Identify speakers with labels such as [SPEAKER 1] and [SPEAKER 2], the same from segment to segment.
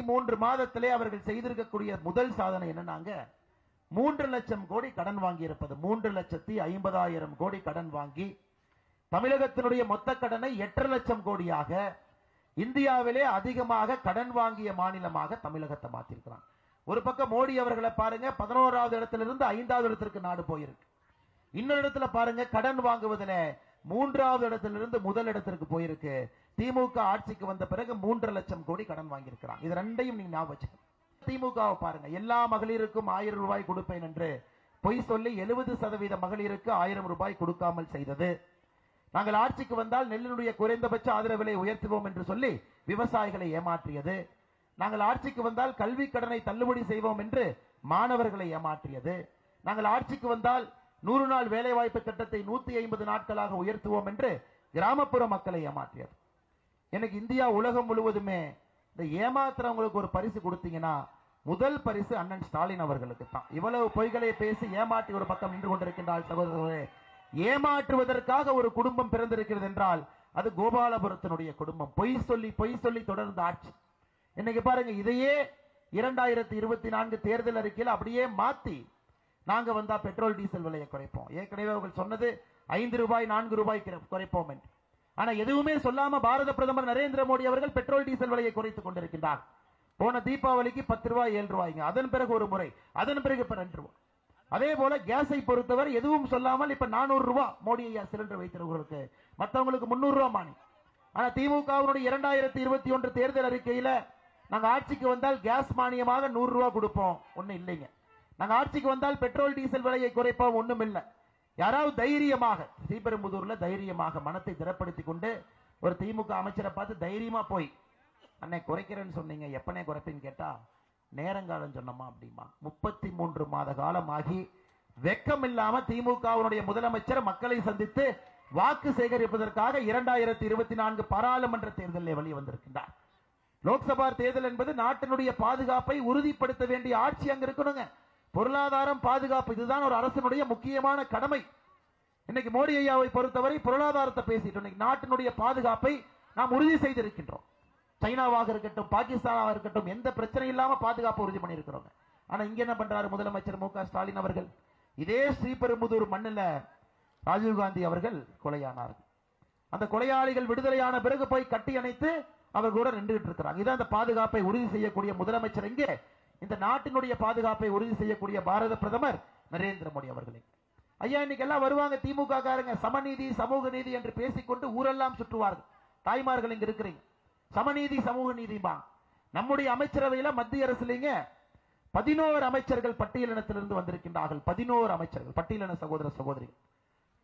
[SPEAKER 1] 33 மாதத்திலே அவர்கள் செய்திருக்கக்கூடிய முதல் சாதனை என்னன்னாங்க, 3 லட்சம் கோடி கடன் வாங்கி இருப்பது. 3,50,000 கோடி கடன் வாங்கி தமிழகத்தினுடைய மொத்த கடனை 8 லட்சம் கோடியாக இந்தியாவிலே அதிகமாக கடன் வாங்கிய மாநிலமாக தமிழகத்தை மாற்றிருக்கிறான். ஒரு பக்கம் மோடி அவர்களை பாருங்க, 11வது இடத்திலிருந்து 5வது இடத்திற்கு நாடு போயிருக்கு. இன்னொரு இடத்துல பாருங்க, கடன் வாங்குவதில் 3வது இடத்திலிருந்து முதல் இடத்திற்கு போயிருக்கு. திமுக ஆட்சிக்கு வந்த பிறகு 3 லட்சம் கோடி கடன் வாங்கியிருக்கிறான். இது ரெண்டையும் நீங்க ஞாபகம் வச்சுக்கணும். திமுகவை பாருங்க, எல்லா மகளிருக்கும் 1000 ரூபாய் கொடுப்பேன் என்று பொய் சொல்லி 70% மகளிருக்கு 1000 ரூபாய் கொடுக்காமல் செய்தது. நாங்கள் ஆட்சிக்கு வந்தால் நெல்லினுடைய குறைந்தபட்ச ஆதரவு விலை உயர்த்துவோம் என்று சொல்லி விவசாயிகளை ஏமாற்றியது. நாங்கள் ஆட்சிக்கு வந்தால் கல்வி கடனை தள்ளுபடி செய்வோம் என்று மாணவர்களை ஏமாற்றியது. நாங்கள் ஆட்சிக்கு வந்தால் 100 நாள் வேலை வாய்ப்பு திட்டத்தை 150 நாட்களாக உயர்த்துவோம் என்று கிராமப்புற மக்களை ஏமாற்றியது. எனக்கு இந்தியா உலகம் முழுவதுமே இந்த ஏமாத்துறவங்களுக்கு ஒரு பரிசு கொடுத்தீங்கன்னா முதல் பரிசு அண்ணன் ஸ்டாலின் அவர்களுக்கு தான். இவ்வளவு பொய்களை பேசி ஏமாற்றி ஒரு பக்கம் நின்று கொண்டிருக்கின்றால் சகோதரர்களே, ஏமாற்றுவதற்காக ஒரு குடும்பம் பிறந்திருக்கிறது என்றால் அது கோபாலபுரத்தினுடைய குடும்பம். பொய் சொல்லி தொடர்ந்து ஆட்சி. இன்னைக்கு பாருங்க, இதையே 2024 தேர்தல் அறிக்கையில் அப்படியே மாத்தி நாங்க வந்தா பெட்ரோல் டீசல் விலையை குறைப்போம். ஏற்கனவே அவர்கள் சொன்னது 5 ரூபாய் 4 ரூபாய் குறைப்போம் என்று. ஆனா எதுவுமே சொல்லாம பாரத பிரதமர் நரேந்திர மோடி அவர்கள் பெட்ரோல் டீசல் விலையை குறைத்துக் கொண்டிருக்கின்றார். போன தீபாவளிக்கு 10 ரூபாய் 7 ரூபாய்ங்க, அதன் பிறகு ஒரு முறை, அதன் பிறகு இப்ப 2 ரூபாய். அதே போல கேஸை பொறுத்தவரை எதுவும் சொல்லாமல் இப்ப 400 ரூபாய் மோடி ஐயா சிலிண்டர் வைத்திருக்கிறவர்களுக்கு, மற்றவங்களுக்கு 300 ரூபாய் மானி. ஆனா திமுகவினுடைய 2021 தேர்தல் அறிக்கையில நாங்க ஆட்சிக்கு வந்தால் கேஸ் மானியமாக 100 ரூபாய் கொடுப்போம், ஒண்ணு இல்லைங்க. நாங்க ஆட்சிக்கு வந்தால் பெட்ரோல் டீசல் விலையை குறைப்போம், ஒண்ணும் இல்லை. யாராவது தைரியமாக ஸ்ரீபெரும்புதூர்ல தைரியமாக மனத்தை திடப்படுத்திக் கொண்டு ஒரு திமுக அமைச்சரை பார்த்து தைரியமா போய் அன்னை குறைக்கிறேன்னு சொன்னீங்க, எப்பனே குறைப்பேன்னு கேட்டா நேரங்காலம் சொன்னமா அப்படிமா. 33 மாத காலம் ஆகி வெக்கம் இல்லாம திமுகவுடைய முதலமைச்சர் மக்களை சந்தித்து வாக்கு சேகரிப்பதற்காக 2024 பாராளுமன்ற தேர்தலில் வெளியே வந்திருக்கின்றார். லோக்சபா தேர்தல் என்பது நாட்டினுடைய பாதுகாப்பை உறுதிப்படுத்த வேண்டிய ஆட்சி அங்க இருக்கணுங்க. பொருளாதாரம், பாதுகாப்பு, இதுதான் ஒரு அரசனுடைய முக்கியமான கடமை. இன்னைக்கு மோடி ஐயாவை பொறுத்தவரை பொருளாதாரத்தை பேசிட்டு இன்னைக்கு நாட்டினுடைய பாதுகாப்பை நாம் உறுதி செய்திருக்கின்றோம். சைனாவாக இருக்கட்டும், பாகிஸ்தானாக இருக்கட்டும், எந்த பிரச்சனை இல்லாம பாதுகாப்பு உறுதி பண்ணியிருக்கிறோம். ஆனா இங்க என்ன பண்றாரு முதலமைச்சர் மு க ஸ்டாலின் அவர்கள்? இதே ஸ்ரீபெரும்புதூர் மண்ணில் ராஜீவ்காந்தி அவர்கள் கொலையானார்கள். அந்த கொலையாளிகள் விடுதலையான பிறகு போய் கட்டி அணைத்து அவர் கூட நின்றுகிட்டு இருக்கிறாங்க. இதான் அந்த பாதுகாப்பை உறுதி செய்யக்கூடிய முதலமைச்சர் எங்கே? இந்த நாட்டினுடைய பாதுகாப்பை உறுதி செய்யக்கூடிய பாரத பிரதமர் நரேந்திர மோடி அவர்களே. ஐயா இன்னைக்கு எல்லாம் வருவாங்க திமுக காரங்க, சமநீதி சமூக நீதி என்று பேசிக்கொண்டு ஊரெல்லாம் சுற்றுவார்கள். தாய்மார்கள் இங்க இருக்கிறீங்க, சமநீதி சமூக நீதி. நம்முடைய அமைச்சரவையில மத்திய அரசுலீங்க 11 அமைச்சர்கள் பட்டியலினத்திலிருந்து வந்திருக்கின்றார்கள். 11 அமைச்சர்கள் பட்டியலின சகோதர சகோதரிகள்.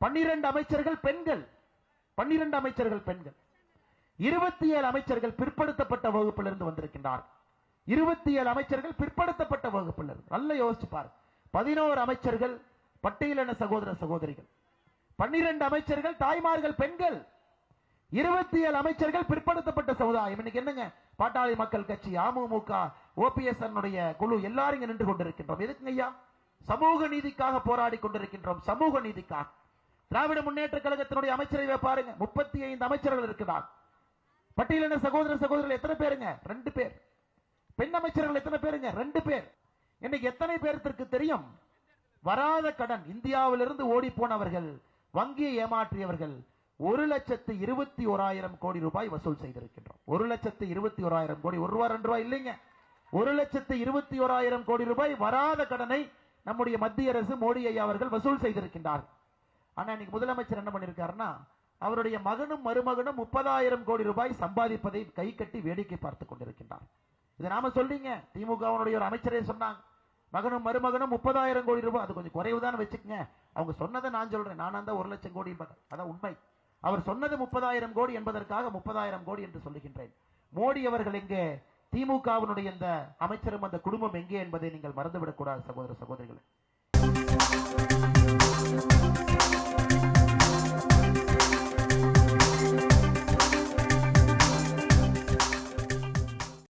[SPEAKER 1] 12 அமைச்சர்கள் பெண்கள். 12 அமைச்சர்கள் பெண்கள். 27 அமைச்சர்கள் பிற்படுத்தப்பட்ட வகுப்பிலிருந்து வந்திருக்கின்றார்கள். 27 அமைச்சர்கள் பிற்படுத்தப்பட்ட வகுப்பிலிருந்து. நல்ல யோசிச்சு பாரு. 11 அமைச்சர்கள் பட்டியலின சகோதர சகோதரிகள், 12 அமைச்சர்கள் தாய்மார்கள் பெண்கள், 27 அமைச்சர்கள் பிற்படுத்தப்பட்ட சமுதாயம். இன்னைக்கு என்னங்க, பாட்டாளி மக்கள் கட்சி, அமமுக, ஓபிஎஸ் குழு எல்லாரும் இங்க நின்று கொண்டிருக்கின்றோம். எதுக்குங்க ஐயா? சமூக நீதிக்காக போராடி கொண்டிருக்கின்றோம். சமூக நீதிக்காக. திராவிட முன்னேற்ற கழகத்தினுடைய அமைச்சரவை பாருங்க, 35 அமைச்சர்கள் இருக்கிறார். பட்டியலின சகோதர சகோதரிகள் எத்தனை பேருங்க? 2 பேர். பெண் அமைச்சர்கள் எத்தனை பேருங்க? 2 பேர். இன்னைக்கு எத்தனை பேருக்கு தெரியும்? வராத கடன், இந்தியாவிலிருந்து ஓடி போனவர்கள், வங்கியை ஏமாற்றியவர்கள் 1,21,000 கோடி ரூபாய் வசூல் செய்திருக்கின்றோம். 1,21,000 கோடி, 1 ரூபாய் 2 ரூபாய் இல்லைங்க, 1,21,000 கோடி ரூபாய் வராத கடனை நம்முடைய மத்திய அரசு மோடி ஐயா அவர்கள் வசூல் செய்திருக்கின்றார். ஆனா இன்னைக்கு முதலமைச்சர் என்ன பண்ணிருக்காருன்னா, அவருடைய மகனும் மருமகனும் 30,000 கோடி ரூபாய் சம்பாதிப்பதை கை கட்டி வேடிக்கை பார்த்துக் கொண்டிருக்கின்றார். இதை நாம சொல்றீங்க, திமுகவுடைய ஒரு அமைச்சரே சொன்னாங்க, மகனும் மருமகனும் 30,000 கோடி ரூபாய். அது கொஞ்சம் குறைவுதான் வச்சுக்கங்க. அவங்க சொன்னதை நான் சொல்றேன், நான் அந்த 1 லட்சம் கோடி அதான் உண்மை. அவர் சொன்னது 30,000 கோடி என்பதற்காக 30,000 கோடி என்று சொல்லுகின்றேன். மோடி அவர்கள் எங்கே, திமுகவினுடைய இந்த அமைச்சரும் அந்த குடும்பம் எங்கே என்பதை நீங்கள் மறந்துவிடக் கூடாது சகோதர சகோதரிகளே.